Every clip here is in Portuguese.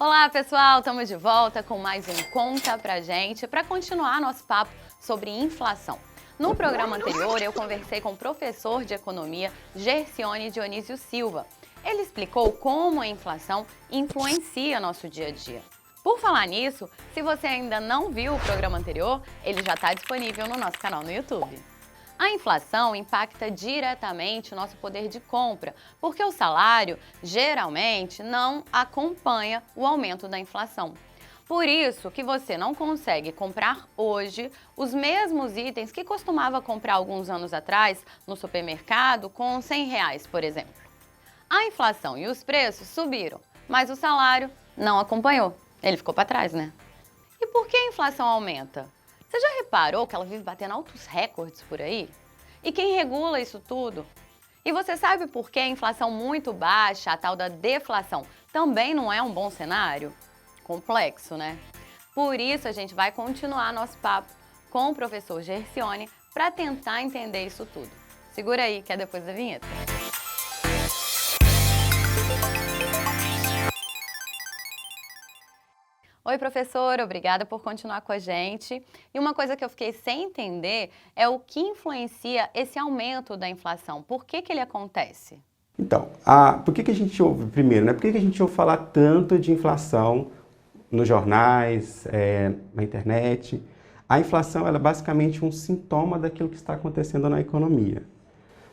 Olá pessoal, estamos de volta com mais um Conta Pra Gente para continuar nosso papo sobre inflação. No programa anterior eu conversei com o professor de economia Gercione Dionísio Silva. Ele explicou como a inflação influencia nosso dia a dia. Por falar nisso, se você ainda não viu o programa anterior, ele já está disponível no nosso canal no YouTube. A inflação impacta diretamente o nosso poder de compra, porque o salário geralmente não acompanha o aumento da inflação. Por isso que você não consegue comprar hoje os mesmos itens que costumava comprar alguns anos atrás no supermercado com R$ 100, por exemplo. A inflação e os preços subiram, mas o salário não acompanhou. Ele ficou para trás, né? E por que a inflação aumenta? Você já reparou que ela vive batendo altos recordes por aí? E quem regula isso tudo? E você sabe por que a inflação muito baixa, a tal da deflação, também não é um bom cenário? Complexo, né? Por isso a gente vai continuar nosso papo com o professor Gercione para tentar entender isso tudo. Segura aí que é depois da vinheta. Oi, professor, obrigada por continuar com a gente. E uma coisa que eu fiquei sem entender é o que influencia esse aumento da inflação. Por que ele acontece? Então, por que a gente ouve, primeiro, né? Por que a gente ouve falar tanto de inflação nos jornais, na internet? A inflação ela é basicamente um sintoma daquilo que está acontecendo na economia.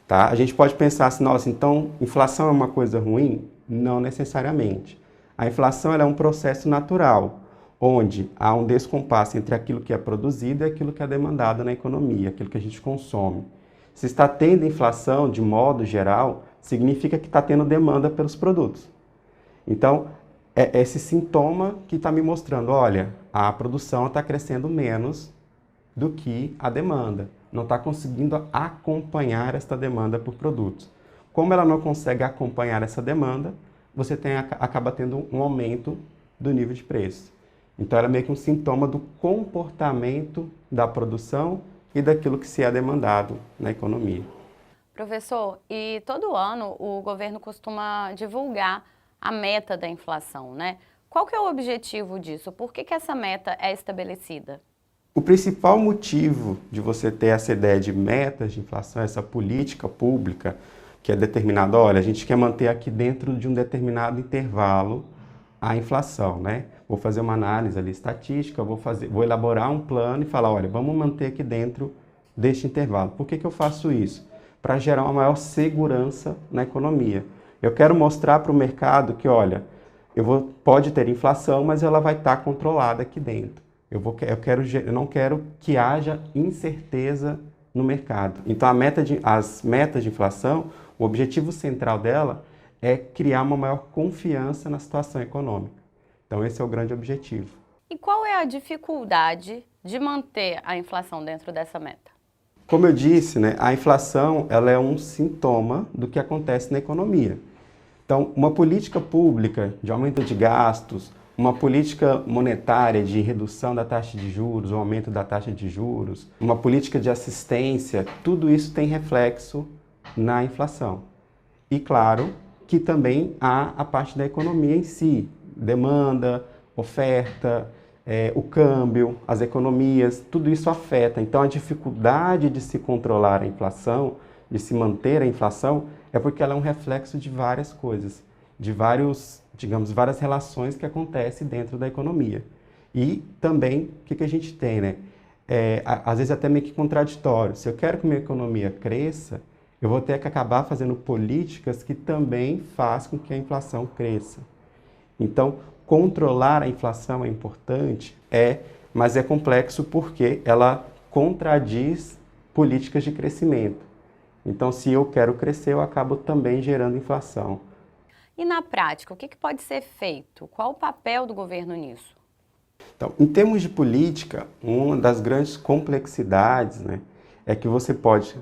Tá? A gente pode pensar assim, nossa, então inflação é uma coisa ruim? Não necessariamente. A inflação ela é um processo natural, onde há um descompasso entre aquilo que é produzido e aquilo que é demandado na economia, aquilo que a gente consome. Se está tendo inflação, de modo geral, significa que está tendo demanda pelos produtos. Então, é esse sintoma que está me mostrando, olha, a produção está crescendo menos do que a demanda. Não está conseguindo acompanhar esta demanda por produtos. Como ela não consegue acompanhar essa demanda, você acaba tendo um aumento do nível de preço. Então, ela é meio que um sintoma do comportamento da produção e daquilo que se é demandado na economia. Professor, e todo ano o governo costuma divulgar a meta da inflação, né? Qual que é o objetivo disso? Por que essa meta é estabelecida? O principal motivo de você ter essa ideia de metas de inflação, essa política pública que é determinada, olha, a gente quer manter aqui dentro de um determinado intervalo a inflação, né? Vou fazer uma análise ali estatística, vou elaborar um plano e falar, olha, vamos manter aqui dentro deste intervalo. Por que eu faço isso? Para gerar uma maior segurança na economia. Eu quero mostrar para o mercado que, olha, pode ter inflação, mas ela vai estar controlada aqui dentro. Eu não quero que haja incerteza no mercado. Então, as metas de inflação, o objetivo central dela é criar uma maior confiança na situação econômica. Então, esse é o grande objetivo. E qual é a dificuldade de manter a inflação dentro dessa meta? Como eu disse, né, a inflação ela é um sintoma do que acontece na economia. Então, uma política pública de aumento de gastos, uma política monetária de redução da taxa de juros, ou aumento da taxa de juros, uma política de assistência, tudo isso tem reflexo na inflação. E claro que também há a parte da economia em si, demanda, oferta, o câmbio, as economias, tudo isso afeta. Então a dificuldade de se controlar a inflação, de se manter a inflação, é porque ela é um reflexo de várias coisas, de várias relações que acontecem dentro da economia. E também, o que a gente tem, né? Às vezes até meio que contraditório. Se eu quero que minha economia cresça, eu vou ter que acabar fazendo políticas que também façam com que a inflação cresça. Então, controlar a inflação é importante, mas é complexo porque ela contradiz políticas de crescimento. Então, se eu quero crescer, eu acabo também gerando inflação. E na prática, o que pode ser feito? Qual o papel do governo nisso? Então, em termos de política, uma das grandes complexidades, né, é que você pode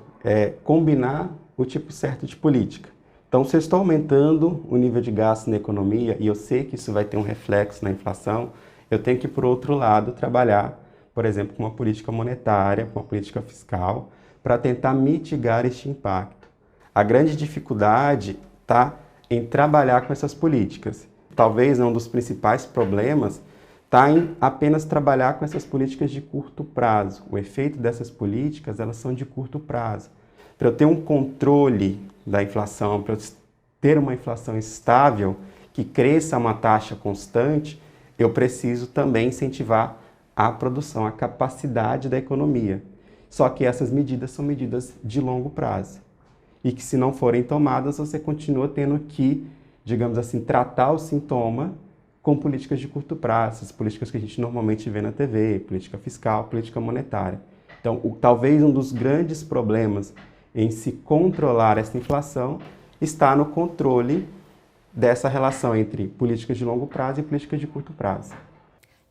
combinar o tipo certo de política. Então, se eu estou aumentando o nível de gasto na economia, e eu sei que isso vai ter um reflexo na inflação, eu tenho que, por outro lado, trabalhar, por exemplo, com uma política monetária, com uma política fiscal, para tentar mitigar este impacto. A grande dificuldade está em trabalhar com essas políticas. talvez um dos principais problemas está em apenas trabalhar com essas políticas de curto prazo. O efeito dessas políticas, elas são de curto prazo. Para eu ter um controle da inflação, para eu ter uma inflação estável, que cresça a uma taxa constante, eu preciso também incentivar a produção, a capacidade da economia. Só que essas medidas são medidas de longo prazo. E que, se não forem tomadas, você continua tendo que, digamos assim, tratar o sintoma com políticas de curto prazo, as políticas que a gente normalmente vê na TV, política fiscal, política monetária. Então, talvez um dos grandes problemas em se controlar essa inflação está no controle dessa relação entre políticas de longo prazo e políticas de curto prazo.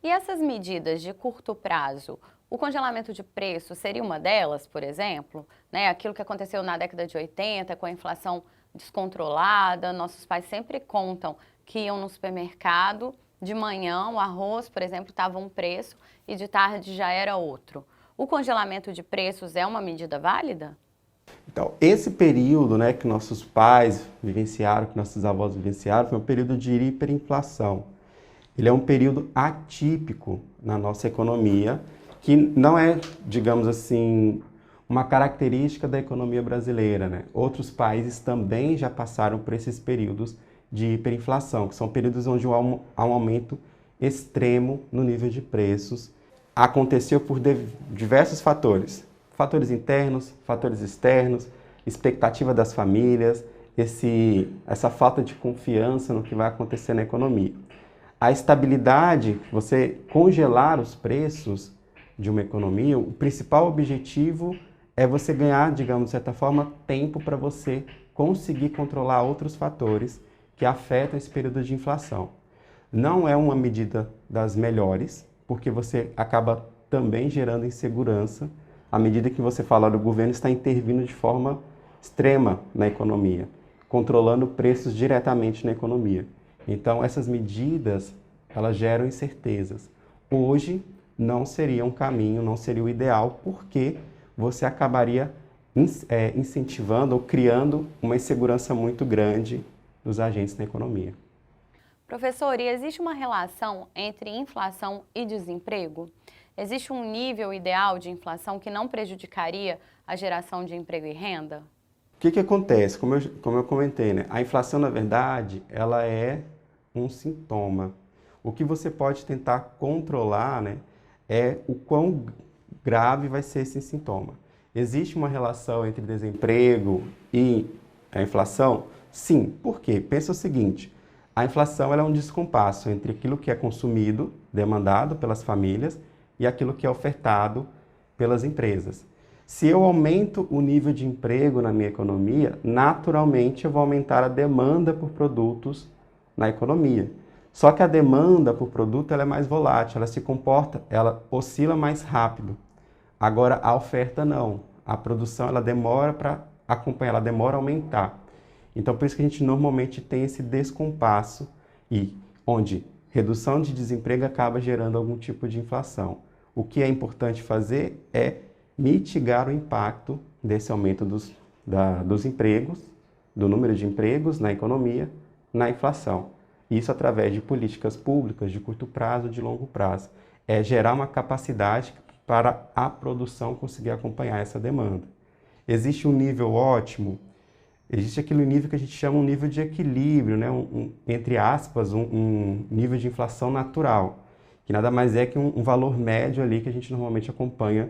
E essas medidas de curto prazo, o congelamento de preço seria uma delas, por exemplo? Né? Aquilo que aconteceu na década de 80, com a inflação descontrolada, nossos pais sempre contam que iam no supermercado, de manhã o arroz, por exemplo, estava um preço e de tarde já era outro. O congelamento de preços é uma medida válida? Então, esse período, né, que nossos pais vivenciaram, que nossos avós vivenciaram, foi um período de hiperinflação. Ele é um período atípico na nossa economia, que não é, digamos assim, uma característica da economia brasileira, né? Outros países também já passaram por esses períodos de hiperinflação, que são períodos onde há um aumento extremo no nível de preços. Aconteceu por diversos fatores. Fatores internos, fatores externos, expectativa das famílias, essa falta de confiança no que vai acontecer na economia. A estabilidade, você congelar os preços de uma economia, o principal objetivo é você ganhar, digamos, de certa forma, tempo para você conseguir controlar outros fatores que afetam esse período de inflação. Não é uma medida das melhores, porque você acaba também gerando insegurança à medida que você fala, o governo está intervindo de forma extrema na economia, controlando preços diretamente na economia. Então, essas medidas, elas geram incertezas. Hoje, não seria um caminho, não seria o ideal, porque você acabaria incentivando ou criando uma insegurança muito grande dos agentes na economia. Professor, e existe uma relação entre inflação e desemprego? Existe um nível ideal de inflação que não prejudicaria a geração de emprego e renda? O que acontece? Como eu comentei, né? A inflação, na verdade, ela é um sintoma. O que você pode tentar controlar, né, é o quão grave vai ser esse sintoma. Existe uma relação entre desemprego e a inflação? Sim. Por quê? Pensa o seguinte, a inflação ela é um descompasso entre aquilo que é consumido, demandado pelas famílias, e aquilo que é ofertado pelas empresas. Se eu aumento o nível de emprego na minha economia, naturalmente eu vou aumentar a demanda por produtos na economia. Só que a demanda por produto ela é mais volátil, ela se comporta, ela oscila mais rápido. Agora a oferta não. A produção ela demora para acompanhar, ela demora a aumentar. Então por isso que a gente normalmente tem esse descompasso e onde redução de desemprego acaba gerando algum tipo de inflação. O que é importante fazer é mitigar o impacto desse aumento dos empregos, do número de empregos na economia, na inflação. Isso através de políticas públicas de curto prazo, de longo prazo. É gerar uma capacidade para a produção conseguir acompanhar essa demanda. Existe um nível ótimo, existe aquele nível que a gente chama um nível de equilíbrio, né? Entre aspas, um nível de inflação natural, que nada mais é que um valor médio ali que a gente normalmente acompanha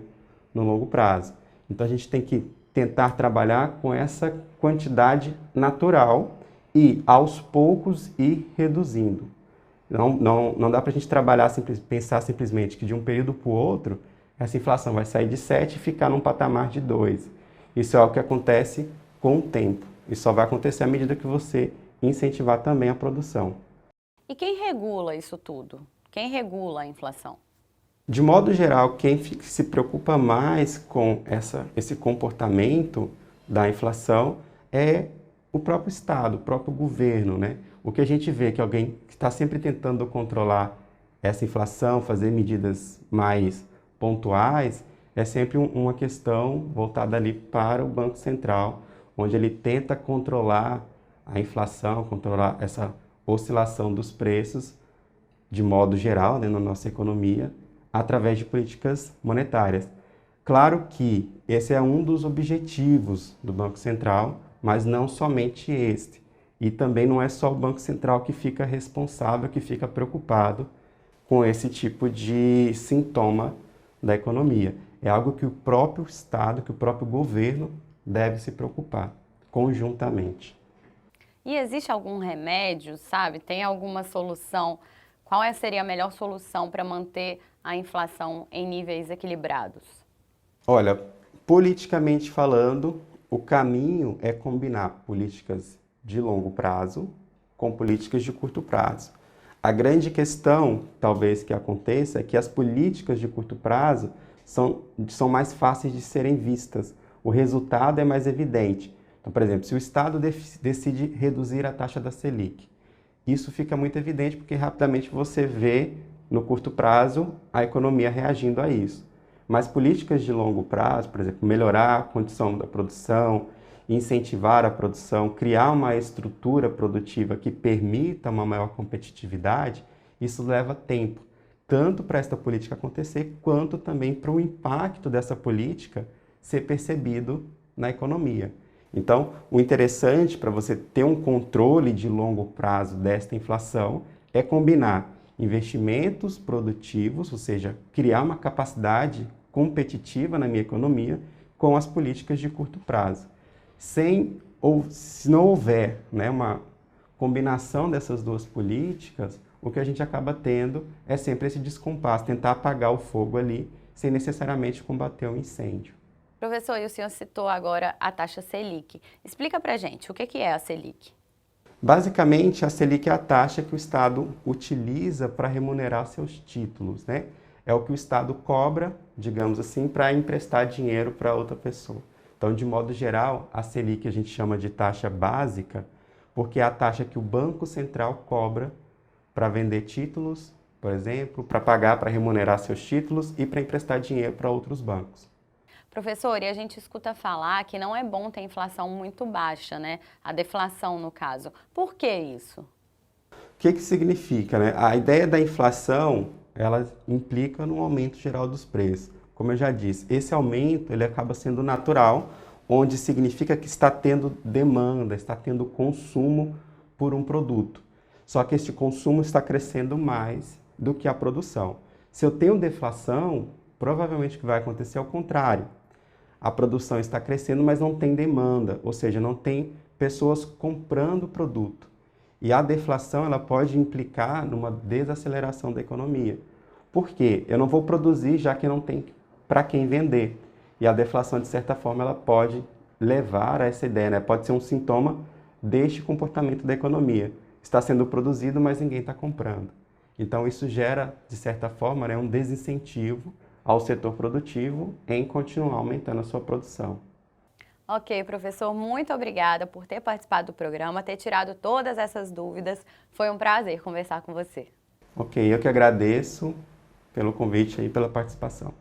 no longo prazo. Então a gente tem que tentar trabalhar com essa quantidade natural e aos poucos ir reduzindo. Não dá para a gente trabalhar, pensar simplesmente que de um período para o outro, essa inflação vai sair de 7 e ficar num patamar de 2. Isso é o que acontece com o tempo. Isso só vai acontecer à medida que você incentivar também a produção. E quem regula isso tudo? Quem regula a inflação? De modo geral, quem se preocupa mais com esse comportamento da inflação é o próprio Estado, o próprio governo, né? O que a gente vê é que alguém que está sempre tentando controlar essa inflação, fazer medidas mais pontuais, é sempre uma questão voltada ali para o Banco Central, onde ele tenta controlar a inflação, controlar oscilação dos preços, de modo geral, né, na nossa economia, através de políticas monetárias. Claro que esse é um dos objetivos do Banco Central, mas não somente este. E também não é só o Banco Central que fica responsável, que fica preocupado com esse tipo de sintoma da economia. É algo que o próprio Estado, que o próprio governo deve se preocupar, conjuntamente. E existe algum remédio, sabe? Tem alguma solução? Qual seria a melhor solução para manter a inflação em níveis equilibrados? Olha, politicamente falando, o caminho é combinar políticas de longo prazo com políticas de curto prazo. A grande questão, talvez, que aconteça é que as políticas de curto prazo são mais fáceis de serem vistas. O resultado é mais evidente. Então, por exemplo, se o Estado decide reduzir a taxa da Selic, isso fica muito evidente porque rapidamente você vê, no curto prazo, a economia reagindo a isso. Mas políticas de longo prazo, por exemplo, melhorar a condição da produção, incentivar a produção, criar uma estrutura produtiva que permita uma maior competitividade, isso leva tempo, tanto para esta política acontecer, quanto também para o impacto dessa política ser percebido na economia. Então, o interessante para você ter um controle de longo prazo desta inflação é combinar investimentos produtivos, ou seja, criar uma capacidade competitiva na minha economia com as políticas de curto prazo. Se não houver, né, uma combinação dessas duas políticas, o que a gente acaba tendo é sempre esse descompasso, tentar apagar o fogo ali, sem necessariamente combater o incêndio. Professor, e o senhor citou agora a taxa Selic. Explica pra gente, o que é a Selic? Basicamente, a Selic é a taxa que o Estado utiliza para remunerar seus títulos, né? É o que o Estado cobra, digamos assim, para emprestar dinheiro para outra pessoa. Então, de modo geral, a Selic a gente chama de taxa básica, porque é a taxa que o Banco Central cobra para vender títulos, por exemplo, para pagar, para remunerar seus títulos e para emprestar dinheiro para outros bancos. Professor, e a gente escuta falar que não é bom ter inflação muito baixa, né? A deflação, no caso. Por que isso? O que significa, né? A ideia da inflação, ela implica no aumento geral dos preços. Como eu já disse, esse aumento ele acaba sendo natural, onde significa que está tendo demanda, está tendo consumo por um produto. Só que este consumo está crescendo mais do que a produção. Se eu tenho deflação, provavelmente o que vai acontecer é o contrário. A produção está crescendo, mas não tem demanda, ou seja, não tem pessoas comprando o produto. E a deflação ela pode implicar numa desaceleração da economia. Por quê? Eu não vou produzir já que não tem para quem vender. E a deflação, de certa forma, ela pode levar a essa ideia, né? Pode ser um sintoma deste comportamento da economia. Está sendo produzido, mas ninguém está comprando. Então, isso gera, de certa forma, né, um desincentivo ao setor produtivo em continuar aumentando a sua produção. Ok, professor, muito obrigada por ter participado do programa, ter tirado todas essas dúvidas. Foi um prazer conversar com você. Ok, eu que agradeço pelo convite e pela participação.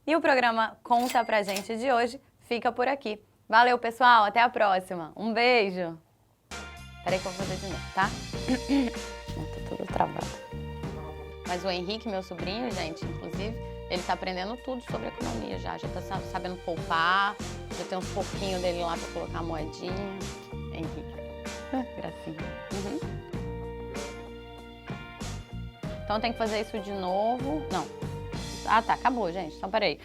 E o programa Conta Pra Gente de hoje fica por aqui. Valeu, pessoal, até a próxima. Um beijo. Peraí que eu vou fazer de novo, tá? Tá tudo travado. Mas o Henrique, meu sobrinho, gente, inclusive, ele tá aprendendo tudo sobre economia já tá sabendo poupar, já tem uns pouquinhos dele lá pra colocar a moedinha. Henrique, gracinha. Uhum. Então tem que fazer isso de novo. Não. Ah, tá, acabou, gente. Então peraí.